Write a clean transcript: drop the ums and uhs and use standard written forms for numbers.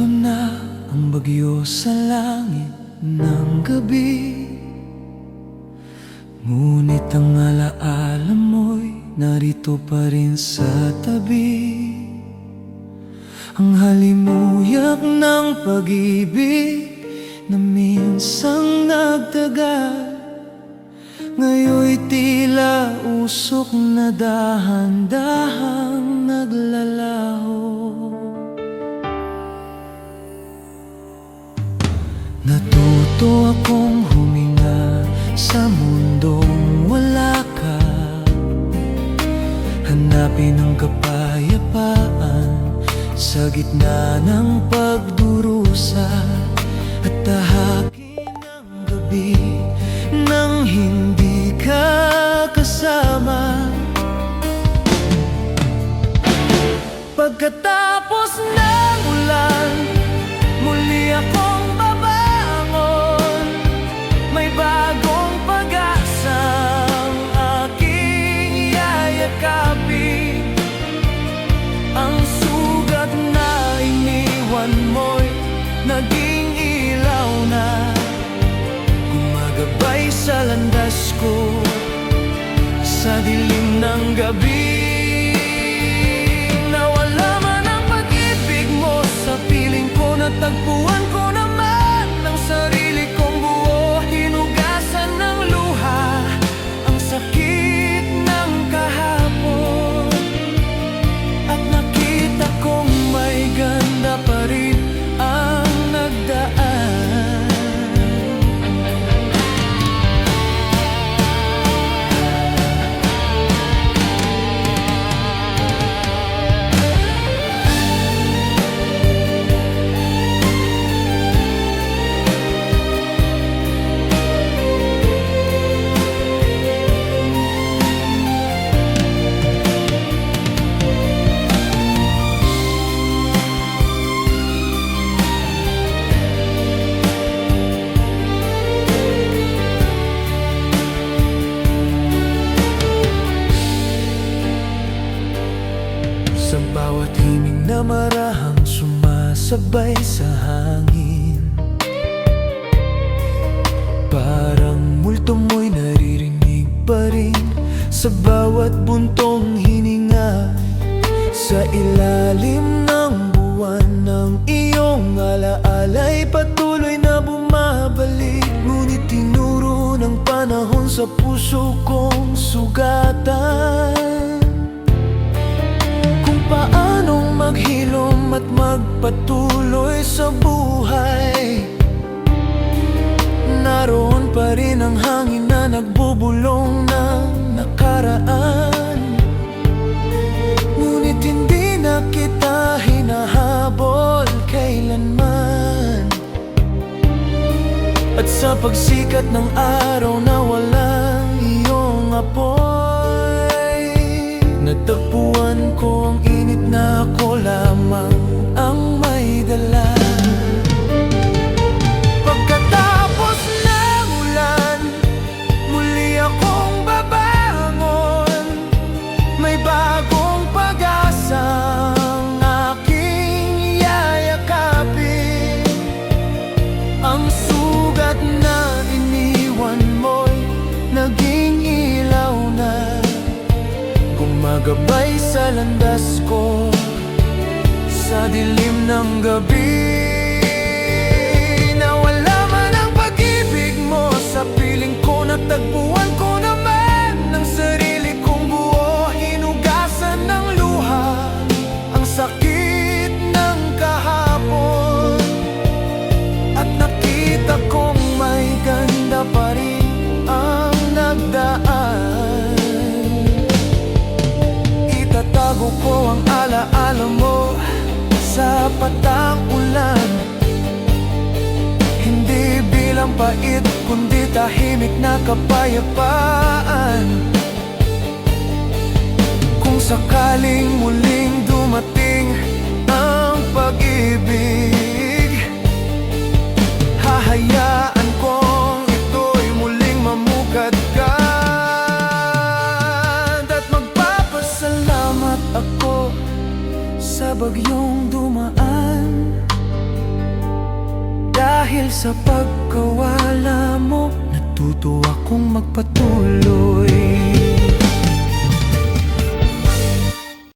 Narito na ang bagyo sa langit ng gabi, ngunit ang alaala mo'y narito pa rin sa tabi. Ang halimuyak ng pag-ibig na minsang nagtagal, ngayon'y tila usok na dahan-dahang naglalaho. Natuto akong huminga sa mundong wala ka, hanapin ang kapayapaan sa gitna ng pagdurusa, at tahakin ang gabi nang hindi ka kasama. Pagkatapos ng ulan, muli akong babangon. May bagong pag-asang aking yayakapin. Ang sugat na iniwan mo'y naging ilaw na gumagabay sa landas ko sa dilim ng gabi. Nawala man ang pag-ibig mo sa piling ko, natagpuan ko naman ang sarili kong buo. Hinugasan ng luha ang sakit ng kahapon, at nakita kong may ganda pa rin ang nagdaan. Sa bawat himig na marahang sumasabay sa hangin, parang multo mo'y naririnig pa rin sa bawat buntong hininga. Sa ilalim ng buwan ng iyong alaala'y patuloy na bumabalik, ngunit tinuro ng panahon sa puso kong sugatan paanong maghilom at magpatuloy sa buhay. Naroon pa rin ang hangin na nagbubulong ng nakaraan, ngunit hindi na kita hinahabol kailanman. At sa pagsikat ng araw na walang iyong apoy, natagpuan ko ang init na ako lamang ang may dala. Pagkatapos ng ulan, muli akong babangon. May bagong pag-asang aking yayakapin. Ang sugat na iniwan mo'y naging ilaw na gumagabay sa landas ko sa dilim ng gabi. Nawala man ang pag-ibig mo sa piling ko, natagpuan ko naman ang sarili kong buo. Hinugasan ng luha ang sakit ng kahapon, at nakita kong may ganda pa rin ang nagdaan. Itatago ko ang alaala mo sa patang ulan, hindi bilang pait kundi tahimik na kapayapaan. Kung sakaling muling dumating ang pag-ibig, hahayaan kong ito'y muling mamukadkad, at magpapasalamat ako sa bagyong dumaan. Dahil sa pagkawala mo, natuto akong magpatuloy.